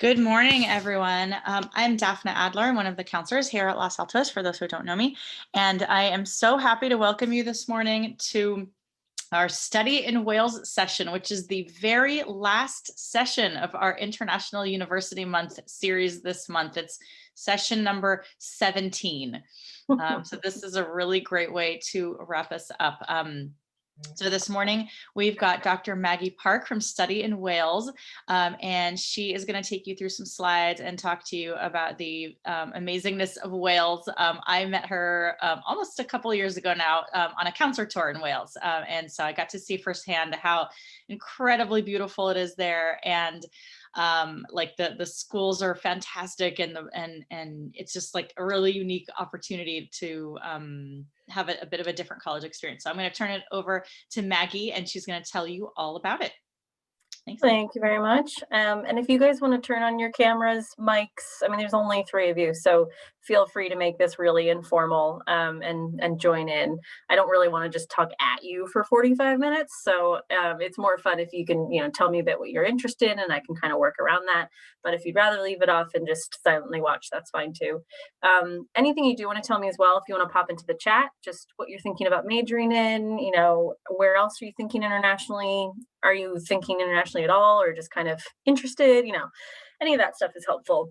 Good morning, everyone. I'm Daphne Adler. I'm one of the counselors here at LAHS, for those who don't know me. And I am so happy to welcome you this morning to our Study in Wales session, which is the very last session of our International University Month series this month. It's session number 17. So this is a really great way to wrap us up. So this morning, we've got Dr. Maggie Parke from Study in Wales, and she is going to take you through some slides and talk to you about the amazingness of Wales. I met her almost a couple of years ago now on a counselor tour in Wales, and so I got to see firsthand how incredibly beautiful it is there, and like the schools are fantastic, and it's just like a really unique opportunity to have a bit of a different college experience. So I'm going to turn it over to Maggie, and she's going to tell you all about it. Thanks. Thank you very much. And if you guys want to turn on your cameras, mics, I mean, there's only 3 of you, so feel free to make this really informal and join in. I don't really want to just talk at you for 45 minutes, so it's more fun if you can, tell me a bit what you're interested in, and I can kind of work around that. But if you'd rather leave it off and just silently watch, that's fine too. Anything you do want to tell me as well, if you want to pop into the chat, just what you're thinking about majoring in, where else are you thinking internationally? Are you thinking internationally at all, or just kind of interested? Any of that stuff is helpful.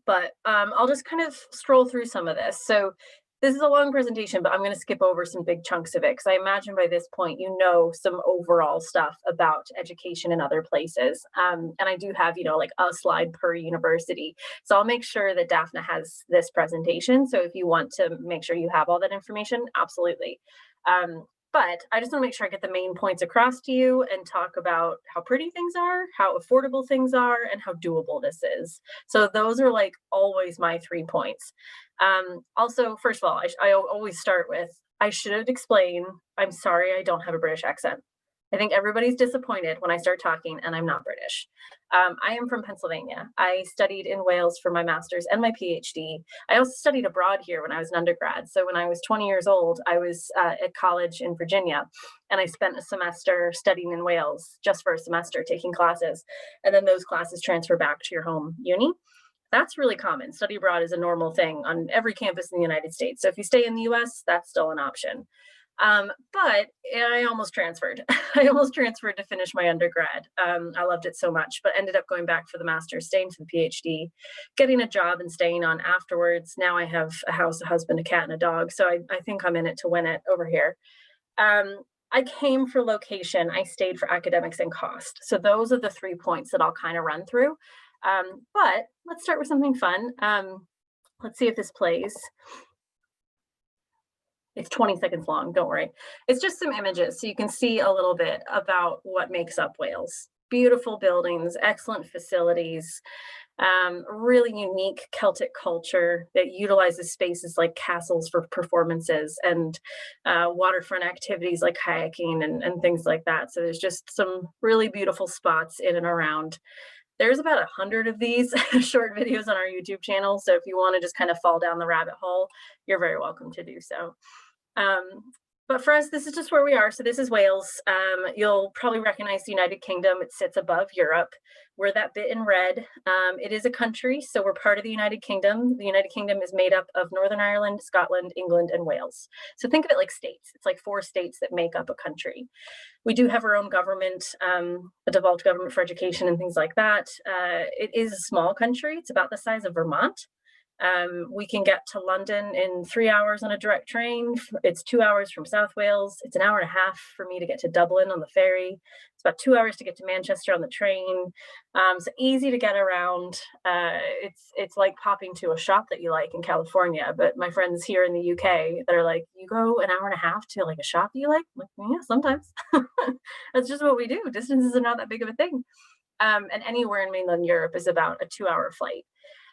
But I'll just kind of stroll through some of this. So this is a long presentation, but I'm going to skip over some big chunks of it, because I imagine by this point you know some overall stuff about education in other places. And I do have, like a slide per university. So I'll make sure that Daphne has this presentation. So if you want to make sure you have all that information, absolutely. But I just want to make sure I get the main points across to you and talk about how pretty things are, how affordable things are, and how doable this is. So those are like always my 3 points. Also, first of all, I always start with, I should explain, I'm sorry I don't have a British accent. I think everybody's disappointed when I start talking and I'm not British. I am from Pennsylvania. I studied in Wales for my master's and my PhD. I also studied abroad here when I was an undergrad. So when I was 20 years old, I was at college in Virginia, and I spent a semester studying in Wales, just for a semester, taking classes. And then those classes transfer back to your home uni. That's really common. Study abroad is a normal thing on every campus in the United States. So if you stay in the US, that's still an option. But I almost transferred. I almost transferred to finish my undergrad. I loved it so much, but ended up going back for the master's, staying for the PhD, getting a job and staying on afterwards. Now I have a house, a husband, a cat, and a dog. So I think I'm in it to win it over here. I came for location. I stayed for academics and cost. So those are the 3 points that I'll kind of run through. But let's start with something fun. Let's see if this plays. It's 20 seconds long, don't worry. It's just some images so you can see a little bit about what makes up Wales. Beautiful buildings, excellent facilities, really unique Celtic culture that utilizes spaces like castles for performances, and waterfront activities like kayaking and things like that. So there's just some really beautiful spots in and around. There's about 100 of these short videos on our YouTube channel. So if you want to just kind of fall down the rabbit hole, you're very welcome to do so. But for us, this is just where we are. So this is Wales. You'll probably recognize the United Kingdom. It sits above Europe. We're that bit in red. It is a country, so we're part of the United Kingdom. The United Kingdom is made up of Northern Ireland, Scotland, England, and Wales. So think of it like states. It's like 4 states that make up a country. We do have our own government, a devolved government for education and things like that. It is a small country. It's about the size of Vermont. We can get to London in 3 hours on a direct train. It's 2 hours from South Wales. It's an hour and a half for me to get to Dublin on the ferry. It's about 2 hours to get to Manchester on the train. So easy to get around. It's like popping to a shop that you like in California, but my friends here in the UK, they're like, you go an hour and a half to like a shop you like? I'm like, yeah, sometimes. That's just what we do. Distances are not that big of a thing. And anywhere in mainland Europe is about a 2-hour flight.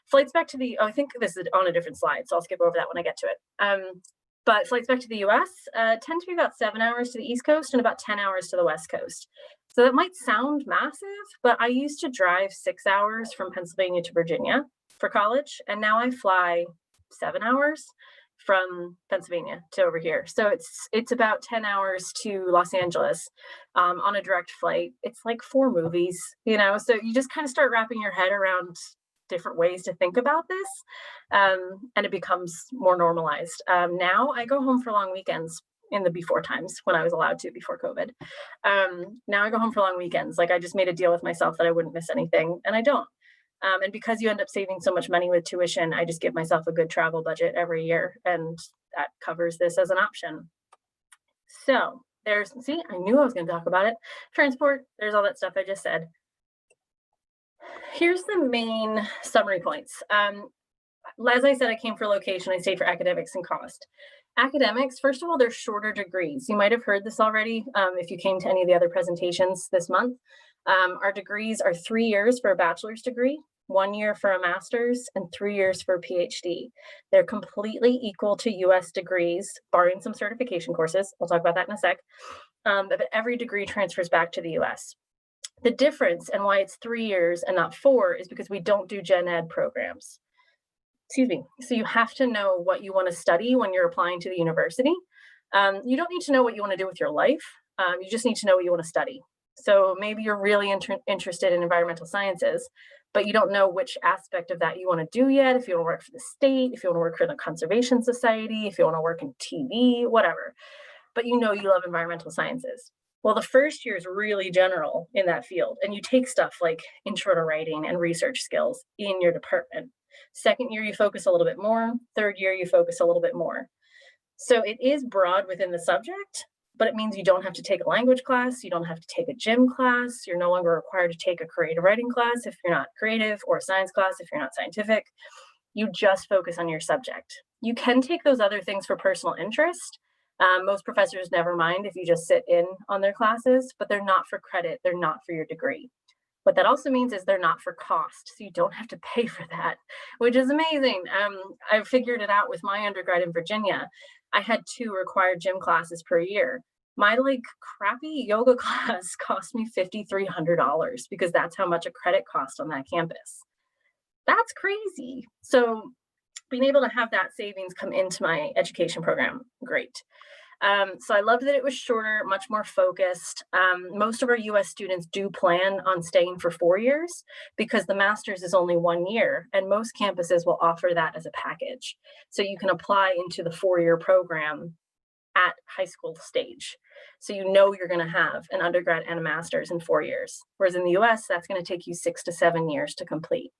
Flights back to the, I think this is on a different slide, so I'll skip over that when I get to it. But flights back to the US tend to be about 7 hours to the East Coast and about 10 hours to the West Coast. So that might sound massive, but I used to drive 6 hours from Pennsylvania to Virginia for college, and now I fly 7 hours. from Pennsylvania to over here. So it's about 10 hours to Los Angeles on a direct flight. It's like 4 movies, so you just kind of start wrapping your head around different ways to think about this, and it becomes more normalized. Now I go home for long weekends in the before times when I was allowed to before COVID. Now I go home for long weekends. Like I just made a deal with myself that I wouldn't miss anything, and I don't. And because you end up saving so much money with tuition, I just give myself a good travel budget every year, and that covers this as an option. So see, I knew I was going to talk about it. Transport, there's all that stuff I just said. Here's the main summary points. As I said, I came for location, I stayed for academics and cost. Academics, first of all, they're shorter degrees. You might have heard this already if you came to any of the other presentations this month. Our degrees are 3 years for a bachelor's degree, 1 year for a master's, and 3 years for a PhD. They're completely equal to US degrees, barring some certification courses. I'll talk about that in a sec. But every degree transfers back to the US. The difference and why it's 3 years and not 4 is because we don't do gen ed programs. Excuse me. So you have to know what you want to study when you're applying to the university. You don't need to know what you want to do with your life. You just need to know what you want to study. So maybe you're really interested in environmental sciences, but you don't know which aspect of that you want to do yet. If you want to work for the state, if you want to work for the Conservation Society, if you want to work in TV, whatever. But you know you love environmental sciences. Well, the first year is really general in that field, and you take stuff like intro to writing and research skills in your department. Second year, you focus a little bit more. Third year, you focus a little bit more. So it is broad within the subject, but it means you don't have to take a language class. You don't have to take a gym class. You're no longer required to take a creative writing class if you're not creative, or a science class if you're not scientific. You just focus on your subject. You can take those other things for personal interest. Most professors never mind if you just sit in on their classes, but they're not for credit. They're not for your degree. What that also means is they're not for cost, so you don't have to pay for that, which is amazing. I figured it out with my undergrad in Virginia. I had 2 required gym classes per year. My crappy yoga class cost me $5,300 because that's how much a credit cost on that campus. That's crazy. So being able to have that savings come into my education program, great. So I loved that it was shorter, much more focused. Most of our US students do plan on staying for 4 years because the master's is only 1 year, and most campuses will offer that as a package. So you can apply into the 4-year program at high school stage. So you know you're going to have an undergrad and a master's in 4 years. Whereas in the US, that's going to take you 6 to 7 years to complete.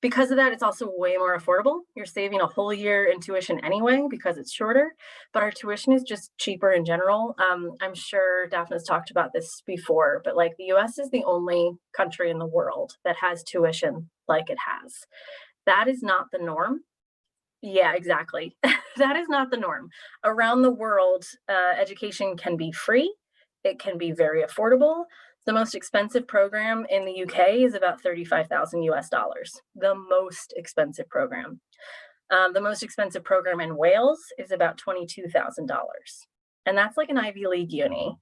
Because of that, it's also way more affordable. You're saving a whole year in tuition anyway because it's shorter, but our tuition is just cheaper in general. I'm sure Daphne's talked about this before, but the US is the only country in the world that has tuition like it has. That is not the norm. Yeah, exactly. That is not the norm. Around the world, education can be free. It can be very affordable. The most expensive program in the UK is about 35,000 US dollars, the most expensive program. The most expensive program in Wales is about $22,000. And that's like an Ivy League uni.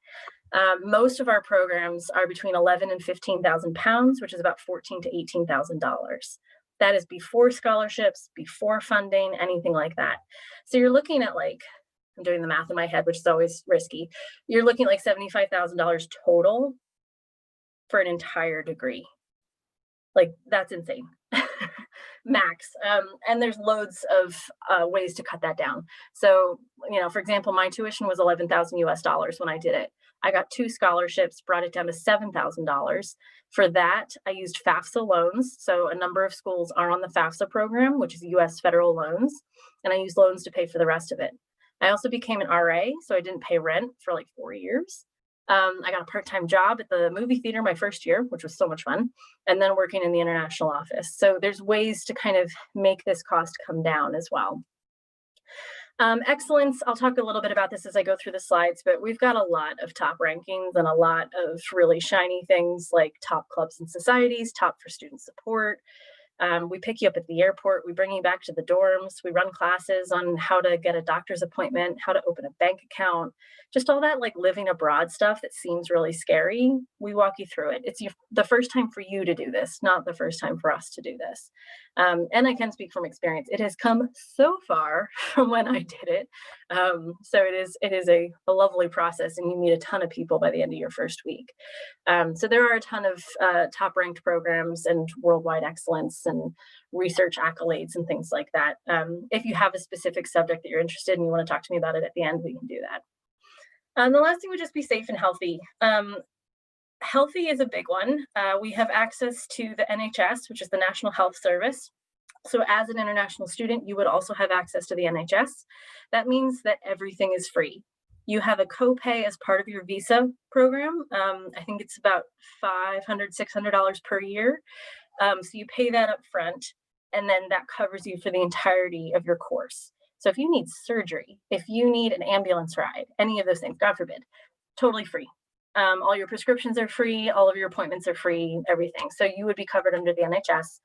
Most of our programs are between 11 and 15,000 pounds, which is about $14,000 to $18,000. That is before scholarships, before funding, anything like that. So you're looking at I'm doing the math in my head, which is always risky. You're looking at $75,000 total for an entire degree. That's insane. Max. And there's loads of ways to cut that down. So, for example, my tuition was 11,000 US dollars when I did it. I got 2 scholarships, brought it down to $7,000. For that, I used FAFSA loans. So a number of schools are on the FAFSA program, which is US federal loans. And I used loans to pay for the rest of it. I also became an RA, so I didn't pay rent for 4 years. I got a part-time job at the movie theater my first year, which was so much fun, and then working in the international office. So there's ways to kind of make this cost come down as well. Excellence, I'll talk a little bit about this as I go through the slides, but we've got a lot of top rankings and a lot of really shiny things like top clubs and societies, top for student support, We pick you up at the airport. We bring you back to the dorms. We run classes on how to get a doctor's appointment, how to open a bank account, just all that like living abroad stuff that seems really scary. We walk you through it. It's the first time for you to do this, not the first time for us to do this. And I can speak from experience. It has come so far from when I did it. So it is a lovely process, and you meet a ton of people by the end of your first week. So there are a ton of top ranked programs and worldwide excellence and research accolades and things like that. If you have a specific subject that you're interested in, and you want to talk to me about it at the end, we can do that. The last thing would just be safe and healthy. Healthy is a big one. We have access to the NHS, which is the National Health Service. So as an international student, you would also have access to the NHS. That means that everything is free. You have a copay as part of your visa program. I think it's about $500, $600 per year. So you pay that up front, and then that covers you for the entirety of your course. So if you need surgery, if you need an ambulance ride, any of those things, God forbid, totally free. All your prescriptions are free, all of your appointments are free, everything. So you would be covered under the NHS.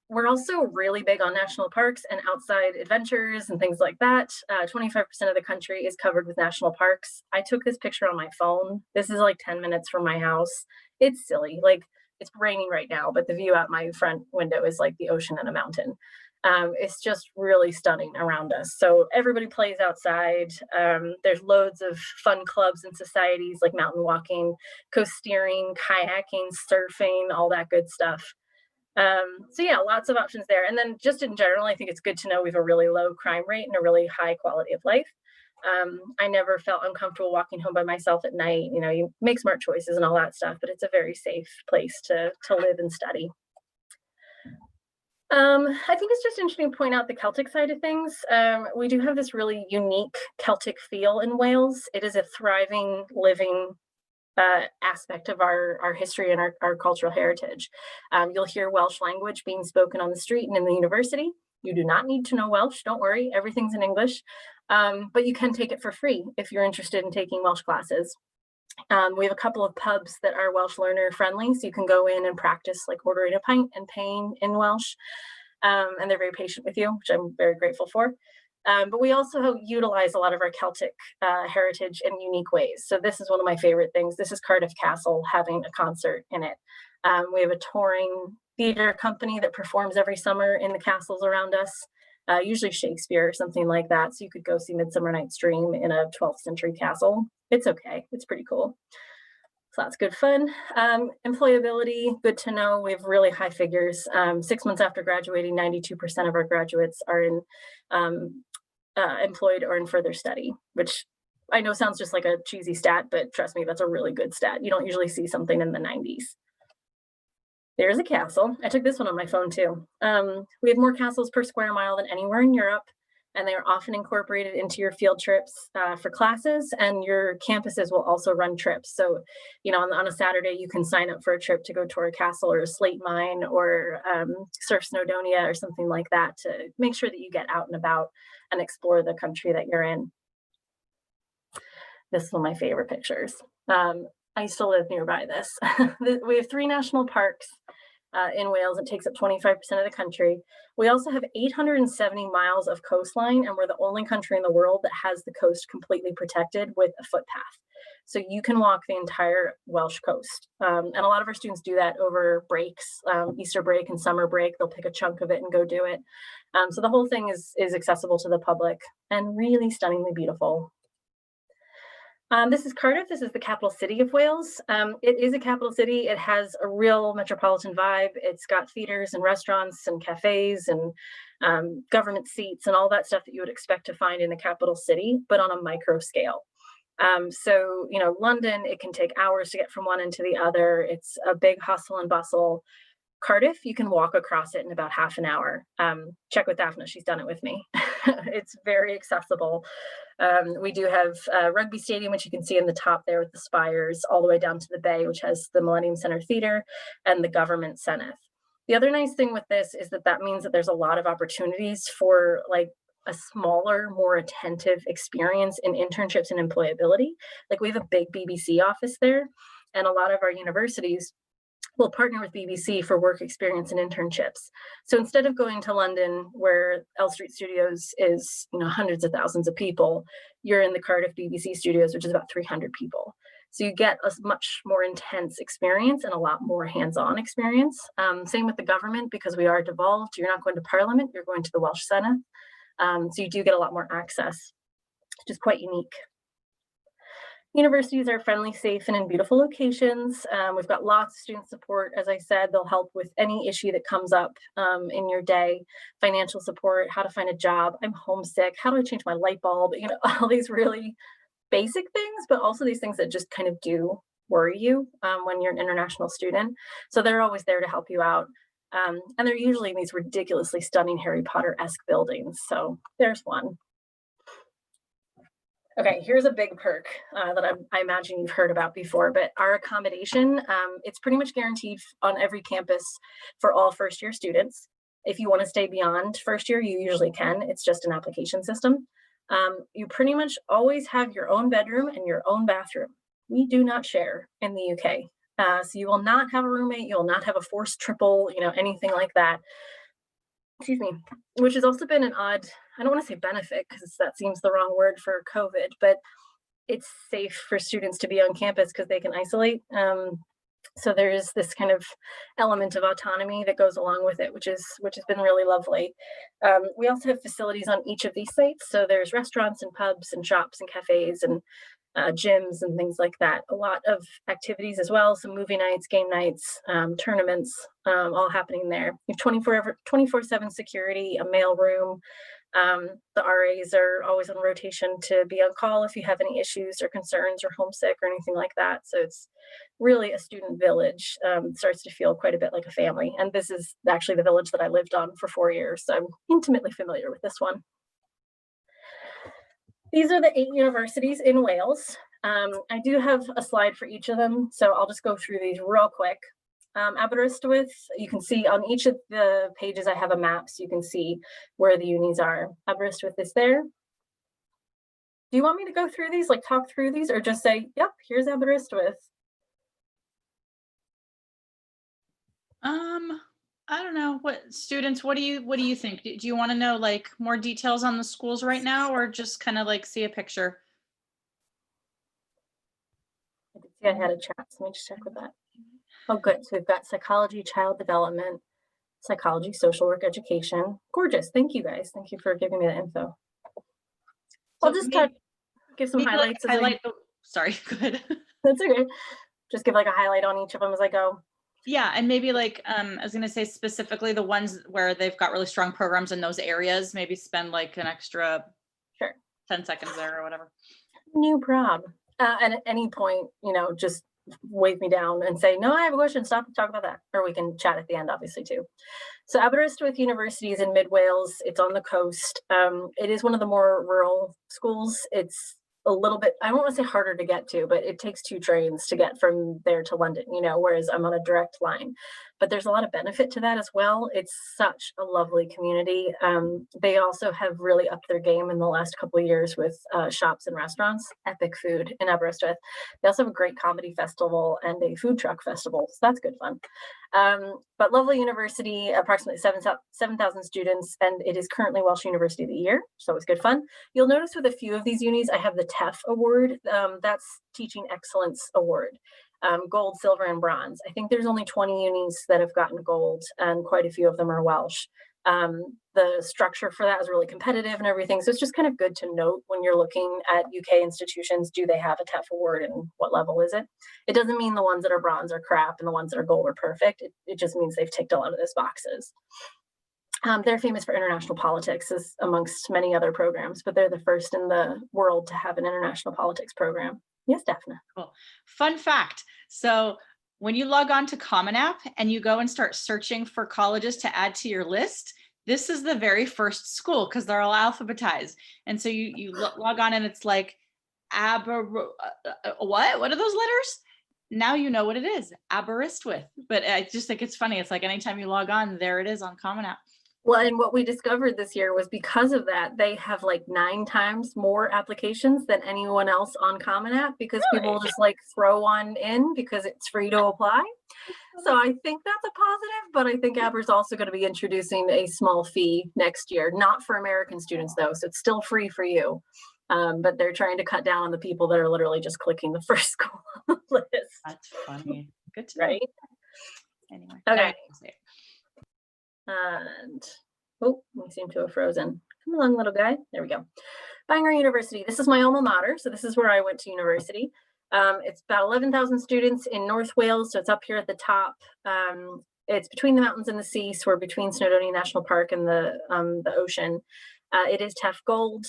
We're also really big on national parks and outside adventures and things like that. 25% of the country is covered with national parks. I took this picture on my phone. This is like 10 minutes from my house. It's silly. Like, it's raining right now, but the view out my front window is like the ocean and a mountain. It's just really stunning around us. So everybody plays outside. There's loads of fun clubs and societies like mountain walking, coast steering, kayaking, surfing, all that good stuff. So yeah, lots of options there. And then just in general, I think it's good to know we have a really low crime rate and a really high quality of life. I never felt uncomfortable walking home by myself at night. You know, you make smart choices and all that stuff, but it's a very safe place to live and study. I think it's just interesting to point out the Celtic side of things. We do have this really unique Celtic feel in Wales. It is a thriving, living aspect of our history and our cultural heritage. You'll hear Welsh language being spoken on the street and in the university. You do not need to know Welsh, don't worry, everything's in English, but you can take it for free if you're interested in taking Welsh classes. We have a couple of pubs that are Welsh learner friendly, so you can go in and practice like ordering a pint and paying in Welsh, and they're very patient with you, which I'm very grateful for. But we also utilize a lot of our Celtic heritage in unique ways. So this is one of my favorite things. This is Cardiff Castle having a concert in it. We have a touring theater company that performs every summer in the castles around us, usually Shakespeare or something like that. So you could go see Midsummer Night's Dream in a 12th century castle. It's okay. It's pretty cool. So that's good fun. Employability, good to know. We have really high figures. 6 months after graduating, 92% of our graduates are in employed or in further study, which I know sounds just like a cheesy stat, but trust me, that's a really good stat. You don't usually see something in the 90s. There's a castle. I took this one on my phone too. We have more castles per square mile than anywhere in Europe, and they are often incorporated into your field trips for classes, and your campuses will also run trips. So, you know, on a Saturday, you can sign up for a trip to go tour a castle or a slate mine or surf Snowdonia or something like that to make sure that you get out and about and explore the country that you're in. This is one of my favorite pictures. I used to live nearby this. We have 3 national parks in Wales. It takes up 25% of the country. We also have 870 miles of coastline, and we're the only country in the world that has the coast completely protected with a footpath. So you can walk the entire Welsh coast. And a lot of our students do that over breaks, Easter break and summer break. They'll pick a chunk of it and go do it. So the whole thing is accessible to the public and really stunningly beautiful. This is Cardiff. This is the capital city of Wales. It is a capital city. It has a real metropolitan vibe. It's got theaters and restaurants and cafes and government seats and all that stuff that you would expect to find in a capital city, but on a micro scale. So, you know, London, it can take hours to get from one end to the other. It's a big hustle and bustle. Cardiff, you can walk across it in about half an hour. Check with Daphne, she's done it with me. It's very accessible. We do have a rugby stadium, which you can see in the top there with the spires, all the way down to the bay, which has the Millennium Center Theater and the Government Zenith. The other nice thing with this is that means that there's a lot of opportunities for like a smaller, more attentive experience in internships and employability. Like we have a big BBC office there, and a lot of our universities will partner with BBC for work experience and internships. So instead of going to London, where L Street Studios is, hundreds of thousands of people, you're in the Cardiff BBC Studios, which is about 300 people. So you get a much more intense experience and a lot more hands-on experience. Same with the government, because we are devolved. You're not going to Parliament, you're going to the Welsh Senate. So you do get a lot more access, which is quite unique. Universities are friendly, safe, and in beautiful locations. We've got lots of student support. As I said, they'll help with any issue that comes up in your day, financial support, how to find a job. I'm homesick. How do I change my light bulb? All these really basic things, but also these things that just kind of do worry you when you're an international student. So they're always there to help you out. And they're usually in these ridiculously stunning Harry Potter-esque buildings. So there's one. Okay, here's a big perk that I imagine you've heard about before, but our accommodation, it's pretty much guaranteed on every campus for all first-year students. If you want to stay beyond first year, you usually can. It's just an application system. You pretty much always have your own bedroom and your own bathroom. We do not share in the UK. So you will not have a roommate, you will not have a forced triple, anything like that. Excuse me, which has also been an odd, I don't want to say benefit because that seems the wrong word for COVID, but it's safe for students to be on campus because they can isolate. So there's this kind of element of autonomy that goes along with it, which has been really lovely. We also have facilities on each of these sites. So there's restaurants and pubs and shops and cafes and gyms and things like that. A lot of activities as well. Some movie nights, game nights, tournaments, all happening there. You have 24/7 security, a mail room. The RAs are always on rotation to be on call if you have any issues or concerns or homesick or anything like that. So it's really a student village. It starts to feel quite a bit like a family. And this is actually the village that I lived on for 4 years. So I'm intimately familiar with this one. These are the 8 universities in Wales. I do have a slide for each of them, so I'll just go through these real quick. Aberystwyth, you can see on each of the pages I have a map, so you can see where the unis are. Aberystwyth is there. Do you want me to go through these, like talk through these, or just say, yep, here's Aberystwyth? I don't know. What students, what do you think? Do you want to know like more details on the schools right now, or just kind of like see a picture? I could see I had a chat, so let me just check with that. Oh, good. So we've got psychology, child development, psychology, social work, education. Gorgeous. Thank you guys. Thank you for giving me the info. I'll just give some highlights. Sorry, go ahead. That's okay. Just give like a highlight on each of them as I go. Yeah, and maybe like I was going to say specifically the ones where they've got really strong programs in those areas, maybe spend like an extra 10 seconds there or whatever. No problem. And at any point, just wave me down and say, no, I have a question, stop and talk about that. Or we can chat at the end, obviously, too. So Aberystwyth University is in mid Wales. It's on the coast. It is one of the more rural schools. It's a little bit, I don't want to say harder to get to, but it takes 2 trains to get from there to London, whereas I'm on a direct line. But there's a lot of benefit to that as well. It's such a lovely community. They also have really upped their game in the last couple of years with shops and restaurants, epic food in Aberystwyth. They also have a great comedy festival and a food truck festival, so that's good fun. But lovely university, approximately 7,000 students, and it is currently Welsh University of the Year, so it's good fun. You'll notice with a few of these unis, I have the TEF award. That's Teaching Excellence Award. Gold, silver, and bronze. I think there's only 20 unis that have gotten gold, and quite a few of them are Welsh. The structure for that is really competitive and everything. So it's just kind of good to note when you're looking at UK institutions, do they have a TEF award and what level is it? It doesn't mean the ones that are bronze are crap and the ones that are gold are perfect. It just means they've ticked a lot of those boxes. They're famous for international politics, as amongst many other programs, but they're the first in the world to have an international politics program. Yes, Daphne. Cool. Fun fact. So when you log on to Common App and you go and start searching for colleges to add to your list, this is the very first school because they're all alphabetized. And so you log on and it's like, what are those letters? Now you know what it is, Aberystwyth. But I just think it's funny. It's like anytime you log on, there it is on Common App. Well, and what we discovered this year was because of that, they have like 9 times more applications than anyone else on Common App because people just like throw one in because it's free to apply. So I think that's a positive, but I think Aber's also going to be introducing a small fee next year, not for American students though, so it's still free for you. But they're trying to cut down on the people that are literally just clicking the first school on the list. That's funny. Good to know. Right? Anyway. Okay. And oh, we seem to have frozen. Come along, little guy. There we go. Bangor University. This is my alma mater. So this is where I went to university. It's about 11,000 students in North Wales. So it's up here at the top. It's between the mountains and the sea. So we're between Snowdonia National Park and the ocean. It is TEF Gold.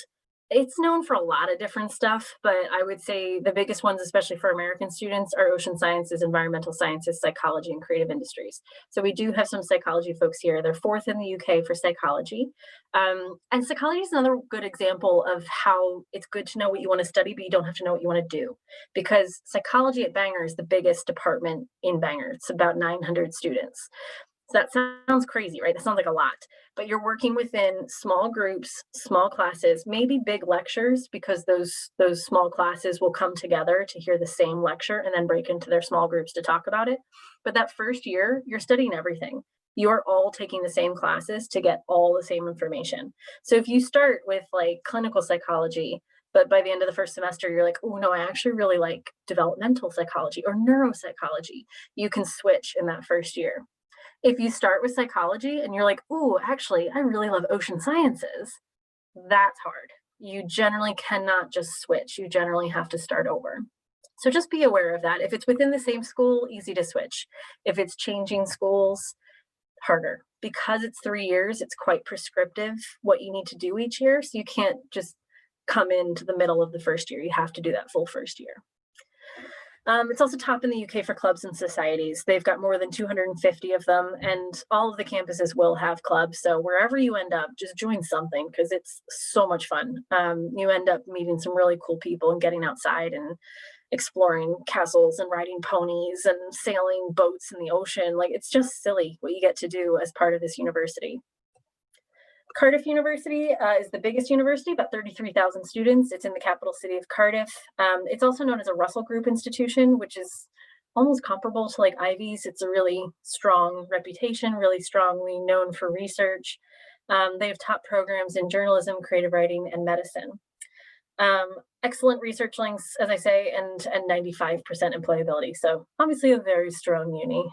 It's known for a lot of different stuff, but I would say the biggest ones, especially for American students, are ocean sciences, environmental sciences, psychology, and creative industries. So we do have some psychology folks here. They're 4th in the UK for psychology. And psychology is another good example of how it's good to know what you want to study, but you don't have to know what you want to do. Because psychology at Bangor is the biggest department in Bangor. It's about 900 students. So that sounds crazy, right? That sounds like a lot, but you're working within small groups, small classes, maybe big lectures, because those small classes will come together to hear the same lecture and then break into their small groups to talk about it. But that first year, you're studying everything. You're all taking the same classes to get all the same information. So if you start with like clinical psychology, but by the end of the first semester, you're like, oh no, I actually really like developmental psychology or neuropsychology, you can switch in that first year. If you start with psychology and you're like, oh, actually, I really love ocean sciences, that's hard. You generally cannot just switch. You generally have to start over. So just be aware of that. If it's within the same school, easy to switch. If it's changing schools, harder. Because it's 3 years, it's quite prescriptive what you need to do each year. So you can't just come into the middle of the first year. You have to do that full first year. It's also top in the UK for clubs and societies. They've got more than 250 of them, and all of the campuses will have clubs. So wherever you end up, just join something because it's so much fun. You end up meeting some really cool people and getting outside and exploring castles and riding ponies and sailing boats in the ocean. Like, it's just silly what you get to do as part of this university. Cardiff University is the biggest university, about 33,000 students. It's in the capital city of Cardiff. It's also known as a Russell Group institution, which is almost comparable to like Ivy's. It's a really strong reputation, really strongly known for research. They have top programs in journalism, creative writing, and medicine. Excellent research links, as I say, and 95% employability. So obviously a very strong uni.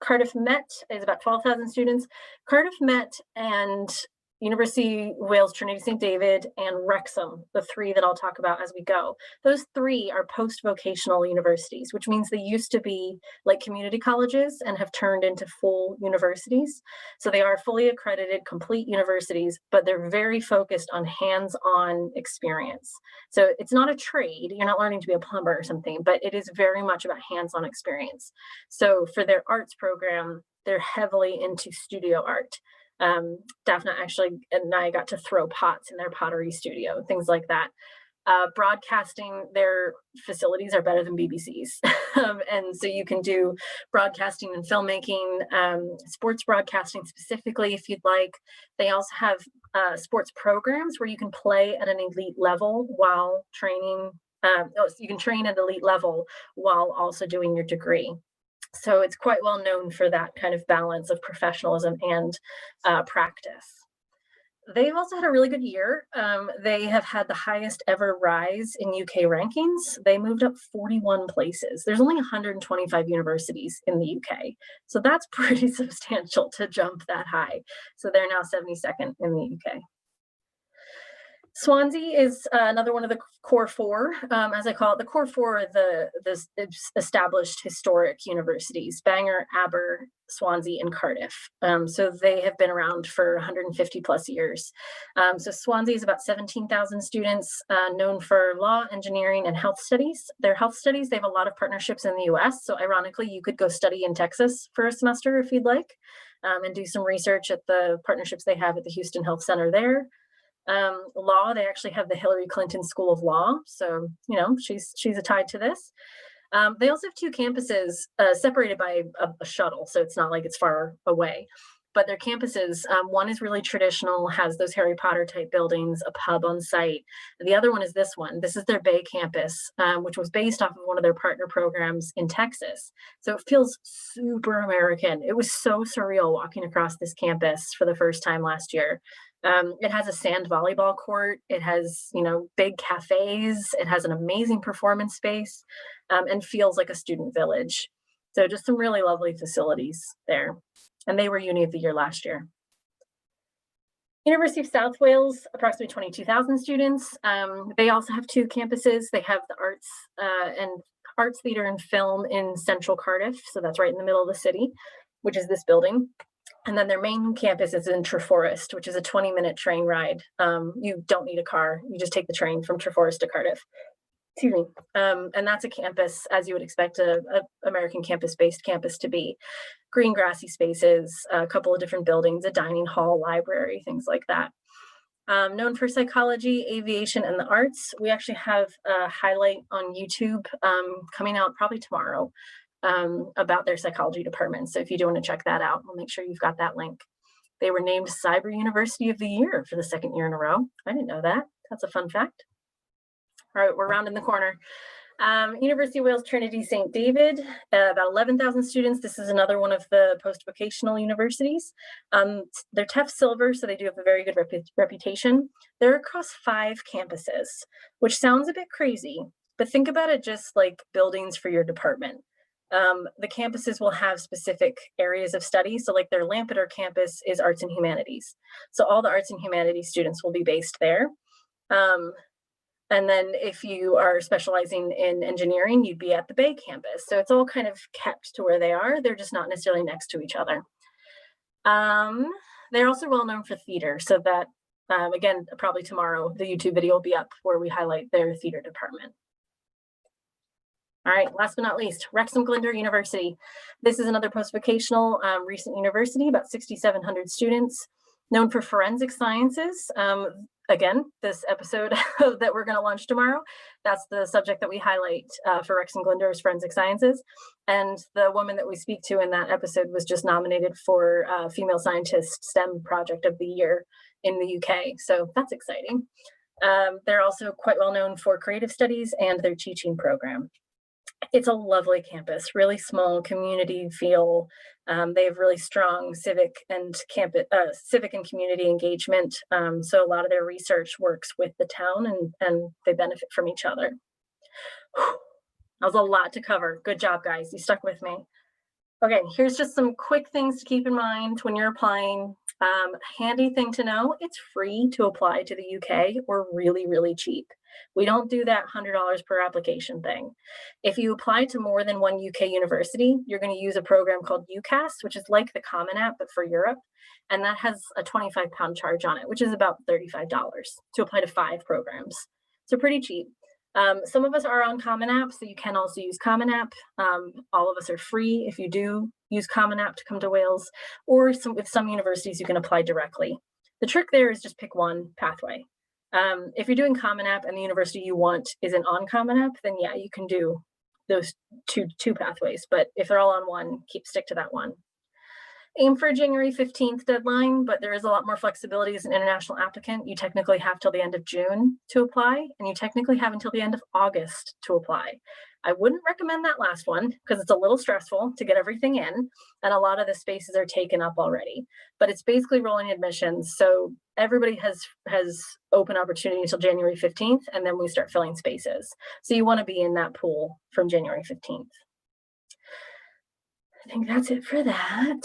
Cardiff Met is about 12,000 students. Cardiff Met and University Wales Trinity St. David and Wrexham, the 3 that I'll talk about as we go. Those 3 are post-vocational universities, which means they used to be like community colleges and have turned into full universities. So they are fully accredited, complete universities, but they're very focused on hands-on experience. So it's not a trade, you're not learning to be a plumber or something, but it is very much about hands-on experience. So for their arts program, they're heavily into studio art. Daphne actually and I got to throw pots in their pottery studio, things like that. Broadcasting, their facilities are better than BBC's. And so you can do broadcasting and filmmaking, sports broadcasting specifically if you'd like. They also have sports programs where you can play at an elite level while training. You can train at elite level while also doing your degree. So it's quite well known for that kind of balance of professionalism and practice. They've also had a really good year. They have had the highest ever rise in UK rankings. They moved up 41 places. There's only 125 universities in the UK. So that's pretty substantial to jump that high. So they're now 72nd in the UK. Swansea is another one of the core 4, as I call it. The core 4 are the established historic universities: Bangor, Aber, Swansea, and Cardiff. So they have been around for 150 plus years. So Swansea is about 17,000 students, known for law, engineering, and health studies. Their health studies, they have a lot of partnerships in the US. So ironically, you could go study in Texas for a semester if you'd like, and do some research at the partnerships they have at the Houston Health Center there. Law, they actually have the Hillary Clinton School of Law, so you know she's tied to this. They also have 2 campuses separated by a shuttle, so it's not like it's far away. but their campuses, one is really traditional, has those Harry Potter type buildings, a pub on site. The other one is this one. This is their Bay campus, which was based off of one of their partner programs in Texas. So it feels super American. It was so surreal walking across this campus for the first time last year. It has a sand volleyball court. It has, big cafes. It has an amazing performance space, and feels like a student village. So just some really lovely facilities there. And they were Uni of the Year last year. University of South Wales, approximately 22,000 students. They also have 2 campuses. They have the Arts Theatre and Film in central Cardiff. So that's right in the middle of the city, which is this building. And then their main campus is in Treforest, which is a 20-minute train ride. You don't need a car. You just take the train from Treforest to Cardiff. Excuse me. And that's a campus, as you would expect a American campus-based campus to be. Green grassy spaces, a couple of different buildings, a dining hall, library, things like that. Known for psychology, aviation, and the arts. We actually have a highlight on YouTube coming out probably tomorrow about their psychology department. So if you do want to check that out, we'll make sure you've got that link. They were named Cyber University of the Year for the 2nd year in a row. I didn't know that. That's a fun fact. All right, we're rounding the corner. University of Wales Trinity St. David, about 11,000 students. This is another one of the post-vocational universities. They're TEF Silver, so they do have a very good reputation. They're across 5 campuses, which sounds a bit crazy, but think about it just like buildings for your department. The campuses will have specific areas of study. So like their Lampeter campus is arts and humanities. So all the arts and humanities students will be based there. And then if you are specializing in engineering, you'd be at the Bay campus. So it's all kind of kept to where they are. They're just not necessarily next to each other. They're also well known for theater. So that, again, probably tomorrow, the YouTube video will be up where we highlight their theater department. All right, last but not least, Wrexham Glyndŵr University. This is another post-vocational recent university, about 6,700 students, known for forensic sciences. Again, this episode that we're going to launch tomorrow, that's the subject that we highlight for Wrexham Glyndŵr is forensic sciences. And the woman that we speak to in that episode was just nominated for Female Scientist STEM Project of the Year in the UK. So that's exciting. They're also quite well known for creative studies and their teaching program. It's a lovely campus, really small community feel. They have really strong civic and community engagement. So a lot of their research works with the town and they benefit from each other. That was a lot to cover. Good job, guys. You stuck with me. Okay, here's just some quick things to keep in mind when you're applying. Handy thing to know, it's free to apply to the UK. We're really, really cheap. We don't do that $100 per application thing. If you apply to more than one UK university, you're going to use a program called UCAS, which is like the Common App, but for Europe. And that has a £25 charge on it, which is about $35 to apply to 5 programs. So pretty cheap. Some of us are on Common App, so you can also use Common App. All of us are free if you do use Common App to come to Wales, or with some universities you can apply directly. The trick there is just pick one pathway. If you're doing Common App and the university you want isn't on Common App, then yeah, you can do those two pathways. But if they're all on one, stick to that one. Aim for a January 15th deadline, but there is a lot more flexibility as an international applicant. You technically have till the end of June to apply, and you technically have until the end of August to apply. I wouldn't recommend that last one because it's a little stressful to get everything in, and a lot of the spaces are taken up already. But it's basically rolling admissions, so everybody has open opportunity until January 15th, and then we start filling spaces. So you want to be in that pool from January 15th. I think that's it for that.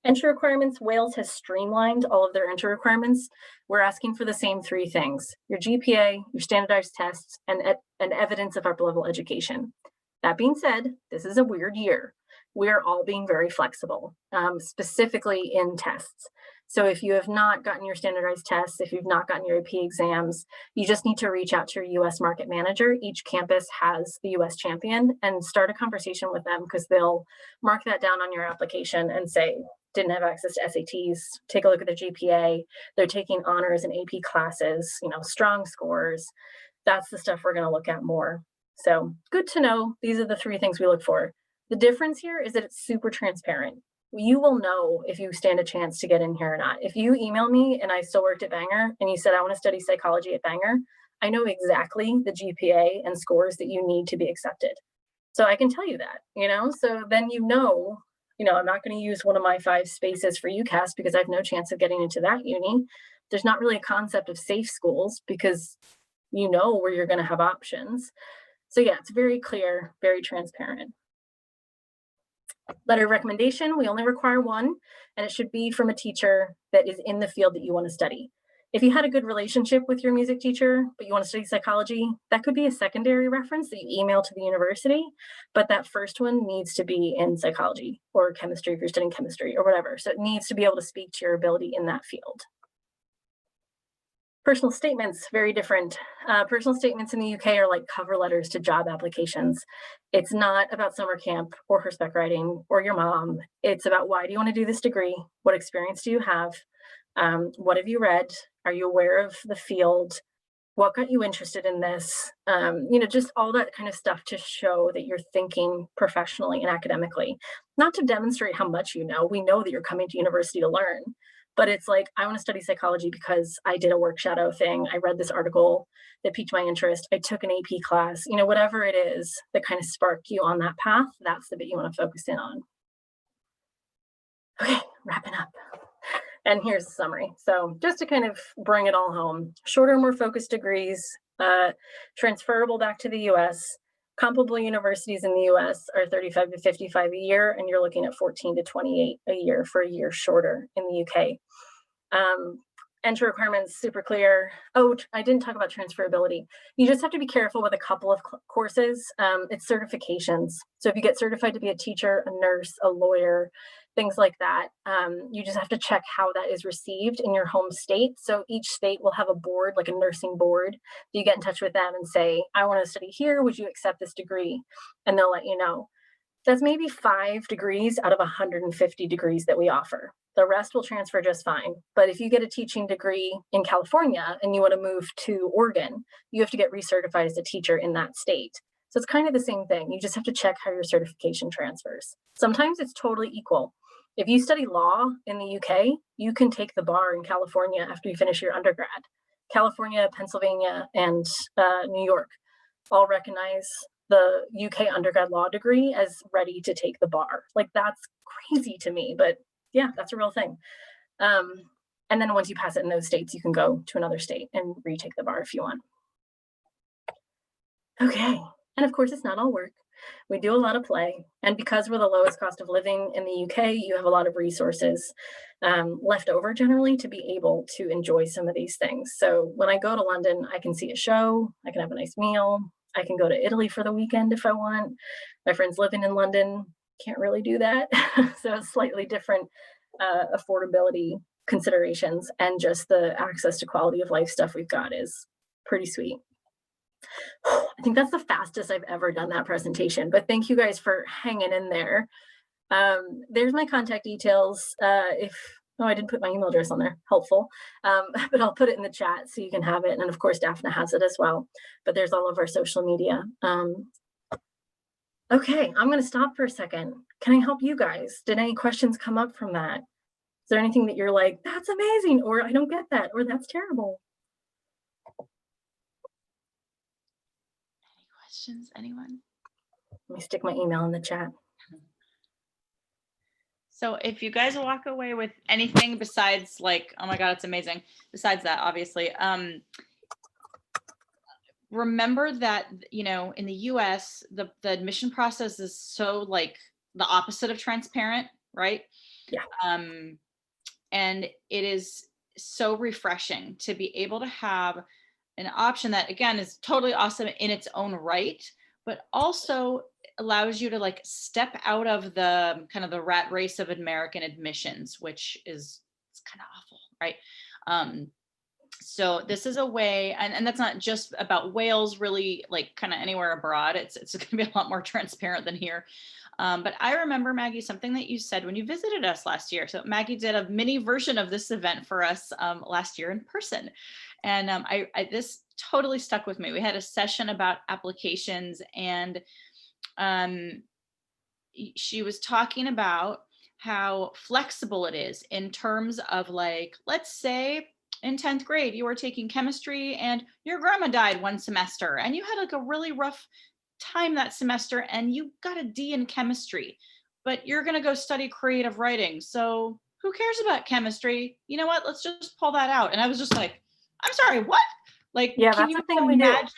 Entry requirements, Wales has streamlined all of their entry requirements. We're asking for the same 3 things: your GPA, your standardized tests, and evidence of upper level education. That being said, this is a weird year. We are all being very flexible, specifically in tests. So if you have not gotten your standardized tests, if you've not gotten your AP exams, you just need to reach out to your US market manager. Each campus has the US champion, and start a conversation with them because they'll mark that down on your application and say, didn't have access to SATs, take a look at their GPA, they're taking honors and AP classes, strong scores. That's the stuff we're going to look at more. So good to know. These are the 3 things we look for. The difference here is that it's super transparent. you will know if you stand a chance to get in here or not. If you email me and I still worked at Bangor and you said, I want to study psychology at Bangor, I know exactly the GPA and scores that you need to be accepted. So I can tell you that, so then I'm not going to use one of my 5 spaces for UCAS because I have no chance of getting into that uni. There's not really a concept of safe schools because you know where you're going to have options. So yeah, it's very clear, very transparent. Letter of recommendation, we only require one, and it should be from a teacher that is in the field that you want to study. If you had a good relationship with your music teacher, but you want to study psychology, that could be a secondary reference that you email to the university, but that first one needs to be in psychology or chemistry if you're studying chemistry or whatever. So it needs to be able to speak to your ability in that field. Personal statements, very different. Personal statements in the UK are like cover letters to job applications. It's not about summer camp or horseback riding or your mom. It's about, why do you want to do this degree? What experience do you have? What have you read? Are you aware of the field? What got you interested in this? Just all that kind of stuff to show that you're thinking professionally and academically, not to demonstrate how much you know. We know that you're coming to university to learn, but it's like, I want to study psychology because I did a work shadow thing. I read this article that piqued my interest. I took an AP class, whatever it is that kind of sparked you on that path, that's the bit you want to focus in on. Okay, wrapping up. And here's the summary. So just to kind of bring it all home, shorter, more focused degrees, transferable back to the US. Comparable universities in the US are 35 to 55 a year, and you're looking at 14 to 28 a year for a year shorter in the UK. Entry requirements, super clear. Oh, I didn't talk about transferability. You just have to be careful with a couple of courses. It's certifications. So if you get certified to be a teacher, a nurse, a lawyer, things like that, you just have to check how that is received in your home state. So each state will have a board, like a nursing board. You get in touch with them and say, I want to study here. Would you accept this degree? And they'll let you know. That's maybe 5 degrees out of 150 degrees that we offer. The rest will transfer just fine. But if you get a teaching degree in California and you want to move to Oregon, you have to get recertified as a teacher in that state. So it's kind of the same thing. You just have to check how your certification transfers. Sometimes it's totally equal. If you study law in the UK, you can take the bar in California after you finish your undergrad. California, Pennsylvania, and New York all recognize the UK undergrad law degree as ready to take the bar. Like, that's crazy to me, but yeah, that's a real thing. And then once you pass it in those states, you can go to another state and retake the bar if you want. Okay, and of course, it's not all work. We do a lot of play, and because we're the lowest cost of living in the UK, you have a lot of resources left over generally to be able to enjoy some of these things. So when I go to London, I can see a show, I can have a nice meal, I can go to Italy for the weekend if I want. My friends living in London can't really do that. So slightly different affordability considerations, and just the access to quality of life stuff we've got is pretty sweet. I think that's the fastest I've ever done that presentation, but thank you guys for hanging in there. There's my contact details. I didn't put my email address on there, helpful, but I'll put it in the chat so you can have it. And of course, Daphne has it as well, but there's all of our social media. Okay, I'm gonna stop for a second. Can I help you guys? Did any questions come up from that? Is there anything that you're like, that's amazing, or I don't get that, or that's terrible? Any questions, anyone? Let me stick my email in the chat. So if you guys walk away with anything besides like, oh my God, it's amazing. Besides that, obviously, remember that, in the US, the admission process is so like the opposite of transparent, right? Yeah. And it is so refreshing to be able to have an option that, again, is totally awesome in its own right, but also allows you to like step out of the kind of the rat race of American admissions, which is, it's kind of awful, right? So this is a way, and that's not just about Wales, really, like kind of anywhere abroad. It's going to be a lot more transparent than here. But I remember, Maggie, something that you said when you visited us last year. So Maggie did a mini version of this event for us last year in person. And this totally stuck with me. We had a session about applications, and she was talking about how flexible it is in terms of like, let's say in 10th grade, you were taking chemistry and your grandma died one semester and you had like a really rough time that semester and you got a D in chemistry, but you're going to go study creative writing. So who cares about chemistry? You know what? Let's just pull that out. And I was just like, I'm sorry, what? Like, Yeah, can that's you the thing we do. imagine?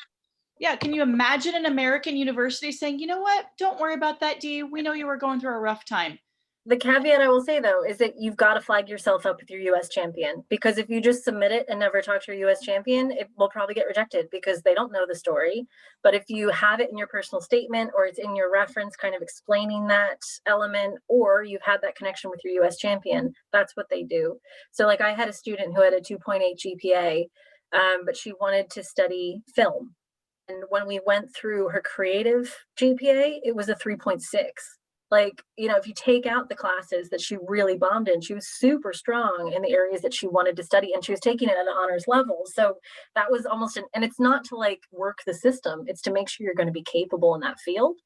Yeah, can you imagine an American university saying, you know what? Don't worry about that, D. We know you were going through a rough time. The caveat I will say though is that you've got to flag yourself up with your US champion, because if you just submit it and never talk to your US champion, it will probably get rejected because they don't know the story. But if you have it in your personal statement or it's in your reference kind of explaining that element, or you've had that connection with your US champion, that's what they do. So like I had a student who had a 2.8 GPA, but she wanted to study film. And when we went through her creative GPA, it was a 3.6. Like, you know, if you take out the classes that she really bombed in, she was super strong in the areas that she wanted to study, and she was taking it at an honors level. So that was almost and it's not to like work the system, it's to make sure you're going to be capable in that field.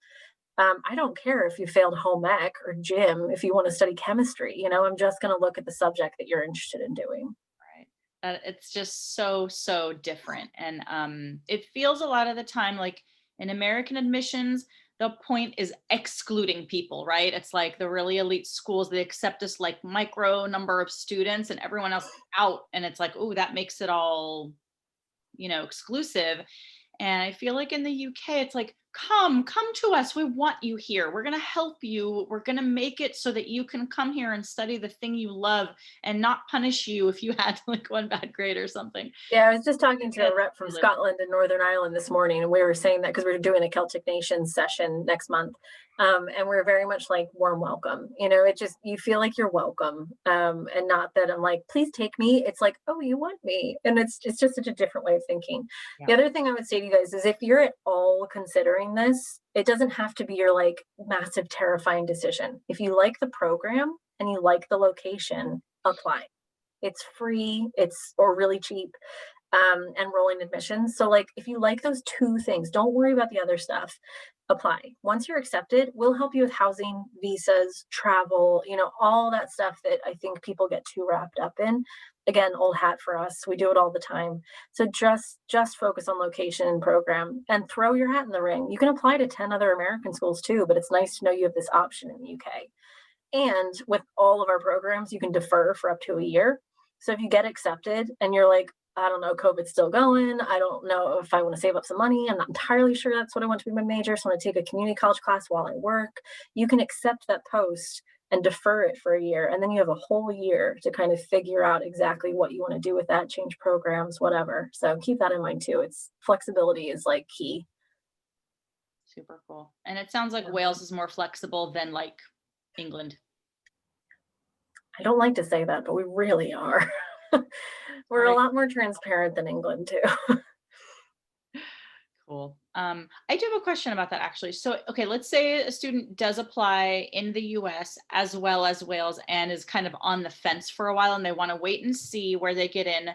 I don't care if you failed home ec or gym. If you want to study chemistry, you know, I'm just going to look at the subject that you're interested in doing. Right. It's just so different. And it feels a lot of the time like in American admissions, the point is excluding people, right? It's like the really elite schools, they accept this like micro number of students and everyone else out. And it's like, oh, that makes it all, exclusive. And I feel like in the UK, it's like, come to us. We want you here. We're going to help you. We're going to make it so that you can come here and study the thing you love and not punish you if you had like one bad grade or something. Yeah, I was just talking to a rep from Scotland and Northern Ireland this morning, and we were saying that because we're doing a Celtic Nations session next month. And we're very much like warm welcome. You know, it just, you feel like you're welcome. And not that I'm like, please take me. It's like, oh, you want me. And it's just such a different way of thinking. Yeah. The other thing I would say to you guys is if you're at all considering this, it doesn't have to be your like massive, terrifying decision. If you like the program and you like the location, apply. It's free, it's or really cheap, and rolling admissions. So like if you like those two things, don't worry about the other stuff. Apply. Once you're accepted, we'll help you with housing, visas, travel, you know, all that stuff that I think people get too wrapped up in. Again, old hat for us. We do it all the time. So just focus on location and program and throw your hat in the ring. You can apply to 10 other American schools too, but it's nice to know you have this option in the UK. And with all of our programs, you can defer for up to a year. So if you get accepted and you're like, I don't know, COVID's still going. I don't know if I want to save up some money. I'm not entirely sure that's what I want to be my major. So I want to take a community college class while I work. You can accept that post and defer it for a year. And then you have a whole year to kind of figure out exactly what you want to do with that, change programs, whatever. So keep that in mind too. It's flexibility is like key. Super cool. And it sounds like Wales is more flexible than like England. I don't like to say that, but we really are. We're a lot more transparent than England too. Cool. I do have a question about that actually. So, okay, let's say a student does apply in the US as well as Wales and is kind of on the fence for a while and they want to wait and see where they get in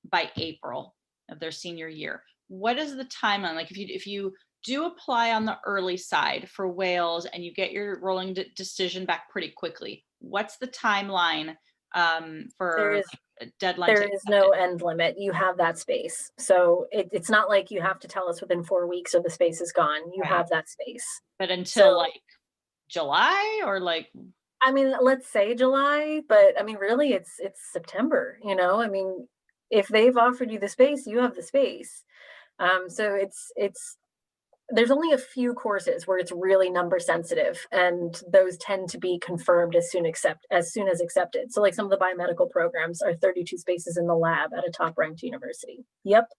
by April of their senior year. What is the timeline? Like if you do apply on the early side for Wales and you get your rolling decision back pretty quickly, what's the timeline for deadline? There is no end limit. You have that space. So it's not like you have to tell us within 4 weeks or the space is gone. You have that space. But until like July or like? I mean, let's say July, but I mean, really it's September, you know? I mean, if they've offered you the space, you have the space. So there's only a few courses where it's really number sensitive, and those tend to be confirmed as soon as accepted. So like some of the biomedical programs are 32 spaces in the lab at a top ranked university. Yep.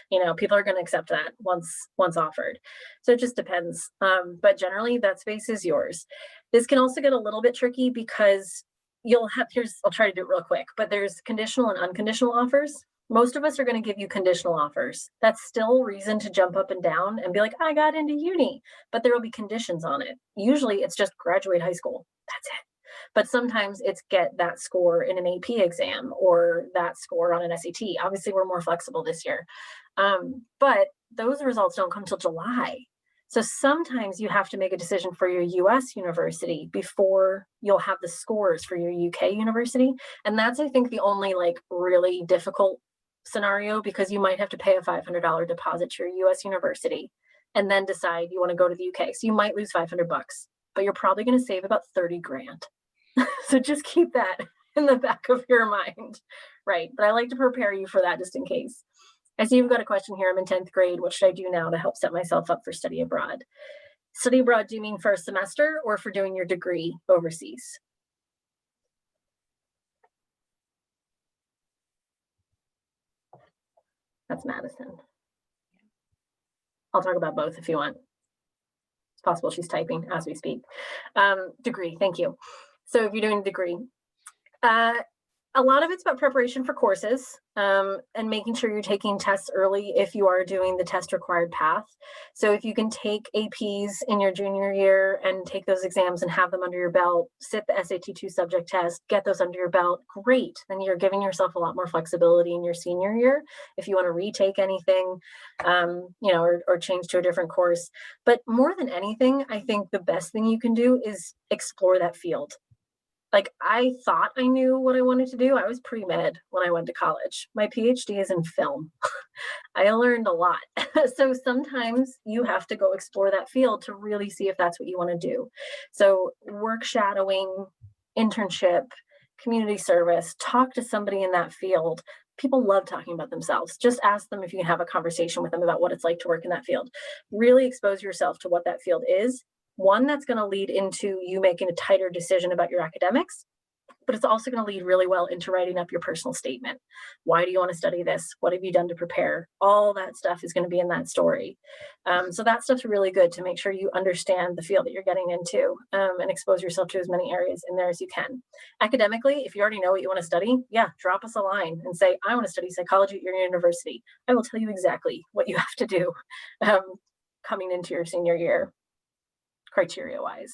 You know, people are going to accept that once offered. So it just depends. But generally that space is yours. This can also get a little bit tricky because I'll try to do it real quick, but there's conditional and unconditional offers. Most of us are going to give you conditional offers. That's still reason to jump up and down and be like, I got into uni, but there will be conditions on it. Usually it's just graduate high school. That's it. But sometimes it's get that score in an AP exam or that score on an SAT. Obviously, we're more flexible this year. But those results don't come till July. So sometimes you have to make a decision for your US university before you'll have the scores for your UK university. And that's, I think, the only like really difficult scenario, because you might have to pay a $500 deposit to your US university and then decide you want to go to the UK. So you might lose 500 bucks, but you're probably going to save about 30 grand. So just keep that in the back of your mind, right? But I like to prepare you for that just in case. I see you've got a question here. I'm in 10th grade. What should I do now to help set myself up for study abroad? Study abroad, do you mean for a semester or for doing your degree overseas? That's Madison. I'll talk about both if you want. It's possible she's typing as we speak. Degree, thank you. So if you're doing a degree, a lot of it's about preparation for courses, and making sure you're taking tests early if you are doing the test required path. So if you can take APs in your junior year and take those exams and have them under your belt, sit the SAT2 subject test, get those under your belt, great. Then you're giving yourself a lot more flexibility in your senior year if you want to retake anything, or change to a different course. But more than anything, I think the best thing you can do is explore that field. Like, I thought I knew what I wanted to do. I was pre-med when I went to college. My PhD is in film. I learned a lot. So sometimes you have to go explore that field to really see if that's what you want to do. So work shadowing, internship, community service, talk to somebody in that field. People love talking about themselves. Just ask them if you can have a conversation with them about what it's like to work in that field. Really expose yourself to what that field is. One, that's going to lead into you making a tighter decision about your academics, but it's also going to lead really well into writing up your personal statement. Why do you want to study this? What have you done to prepare? All that stuff is going to be in that story. So that stuff's really good to make sure you understand the field that you're getting into, and expose yourself to as many areas in there as you can. Academically, if you already know what you want to study, drop us a line and say, I want to study psychology at your university. I will tell you exactly what you have to do coming into your senior year, criteria wise.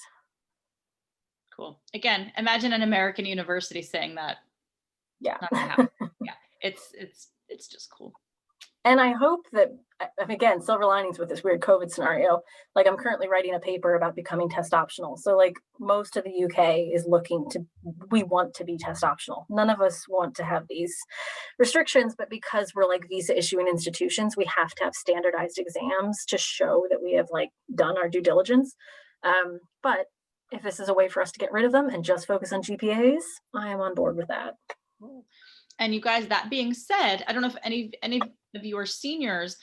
Cool. Again, imagine an American university saying that. Yeah. Not gonna happen. Yeah. It's just cool. And I hope that, again, silver linings with this weird COVID scenario. Like, I'm currently writing a paper about becoming test optional. So like most of the UK is we want to be test optional. None of us want to have these restrictions, but because we're like visa issuing institutions, we have to have standardized exams to show that we have like done our due diligence. But if this is a way for us to get rid of them and just focus on GPAs, I am on board with that. And you guys, that being said, I don't know if any of you are seniors.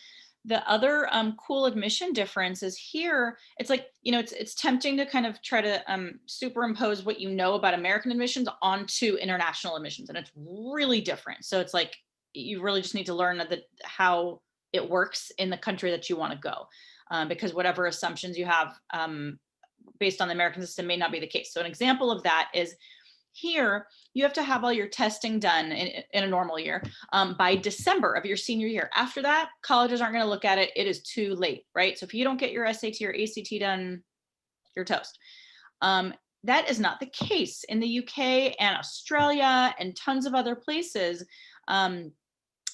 The other cool admission difference is here. It's like, it's tempting to kind of try to superimpose what you know about American admissions onto international admissions, and it's really different. So it's like you really just need to learn how it works in the country that you want to go, because whatever assumptions you have based on the American system may not be the case. So an example of that is here, you have to have all your testing done in a normal year by December of your senior year. After that, colleges aren't going to look at it. It is too late, right? So if you don't get your SAT or ACT done, you're toast. That is not the case in the UK and Australia and tons of other places.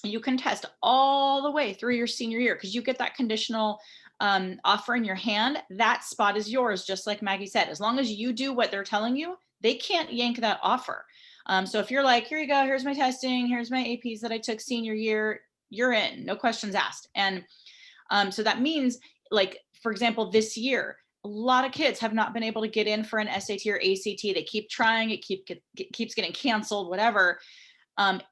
You can test all the way through your senior year because you get that conditional offer in your hand. That spot is yours, just like Maggie said. As long as you do what they're telling you, they can't yank that offer. So if you're like, here you go, here's my testing, here's my APs that I took senior year, you're in, no questions asked. And so that means, like, for example, this year, a lot of kids have not been able to get in for an SAT or ACT. They keep trying, it keeps getting canceled, whatever.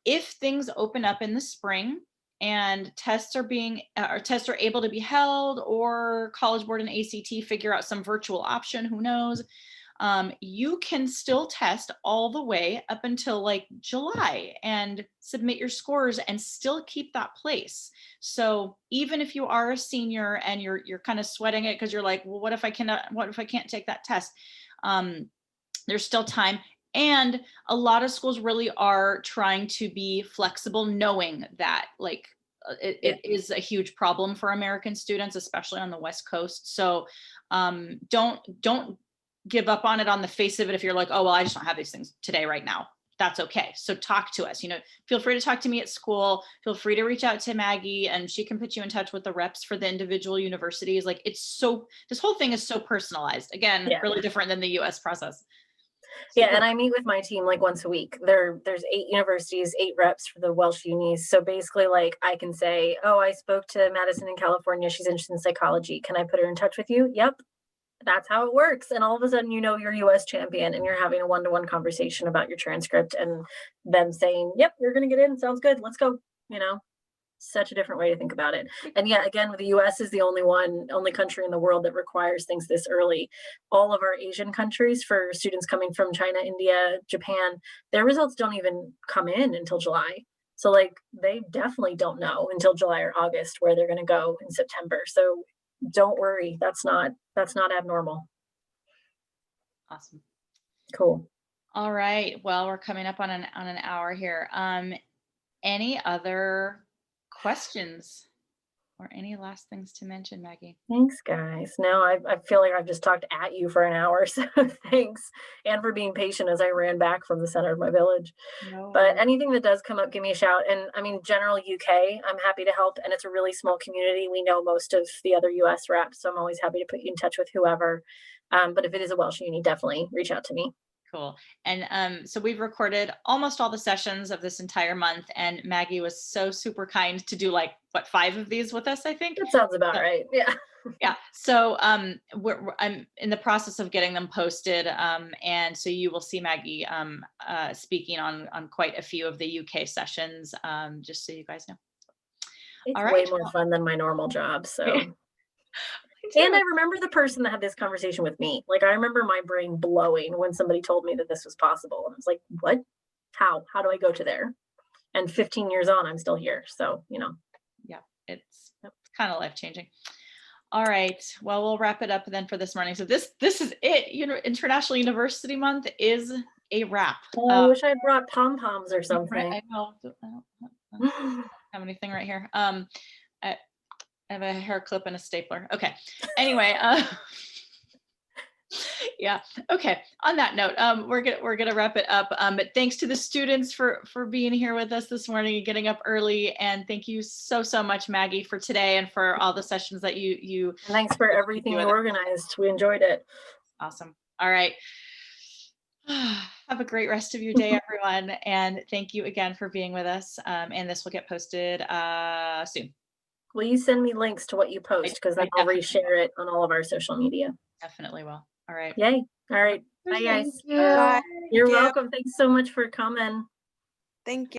If things open up in the spring and tests are able to be held, or College Board and ACT figure out some virtual option, who knows, you can still test all the way up until like July and submit your scores and still keep that place. So even if you are a senior and you're kind of sweating it because you're like, well, what if I can't take that test? There's still time. And a lot of schools really are trying to be flexible, knowing that like it is a huge problem for American students, especially on the West Coast. So don't give up on it on the face of it if you're like, oh, well, I just don't have these things today right now. that's okay. So talk to us, feel free to talk to me at school, feel free to reach out to Maggie and she can put you in touch with the reps for the individual universities. Like this whole thing is so personalized. Again, really different than the US process. Yeah, and I meet with my team like once a week. There's 8 universities, 8 reps for the Welsh unis. So basically, like I can say, oh, I spoke to Madison in California. She's interested in psychology. Can I put her in touch with you? Yep. That's how it works. And all of a sudden, you're US champion and you're having a one-to-one conversation about your transcript and them saying, yep, you're going to get in. Sounds good. Let's go. Such a different way to think about it. And yeah, again, the US is the only country in the world that requires things this early. All of our Asian countries, for students coming from China, India, Japan, their results don't even come in until July. So like they definitely don't know until July or August where they're going to go in September. So don't worry, that's not abnormal. Awesome. Cool. All right. Well, we're coming up on an hour here. Any other questions or any last things to mention, Maggie? Thanks, guys. No, I feel like I've just talked at you for an hour, so thanks. And for being patient as I ran back from the center of my village. No. But anything that does come up, give me a shout. And I mean, general UK, I'm happy to help. And it's a really small community. We know most of the other US reps, so I'm always happy to put you in touch with whoever. But if it is a Welsh uni, definitely reach out to me. Cool. And so we've recorded almost all the sessions of this entire month, and Maggie was so super kind to do 5 of these with us, I think. That sounds about right. Yeah. Yeah. So I'm in the process of getting them posted, and so you will see Maggie speaking on quite a few of the UK sessions, just so you guys know. It's way more fun than my normal job. So. And I remember the person that had this conversation with me. Like, I remember my brain blowing when somebody told me that this was possible. And I was like, what? How do I go to there? And 15 years on, I'm still here. So, Yeah, it's kind of life-changing. All right. Well, we'll wrap it up then for this morning. So this is it. International University Month is a wrap. I wish I brought pom-poms or something. Right, I don't have anything right here. I have a hair clip and a stapler. Okay. Anyway, yeah. Okay. On that note, we're gonna wrap it up. But thanks to the students for being here with us this morning and getting up early. And thank you so much, Maggie, for today and for all the sessions that you. And thanks for everything you organized. We enjoyed it. Awesome. All right. Have a great rest of your day, everyone. And thank you again for being with us. And this will get posted soon. Will you send me links to what you post? Because then I'll reshare it on all of our social media. Definitely will. All right. Yay. All right. Bye, guys. Thank you. You're welcome. Thanks so much for coming. Thank you.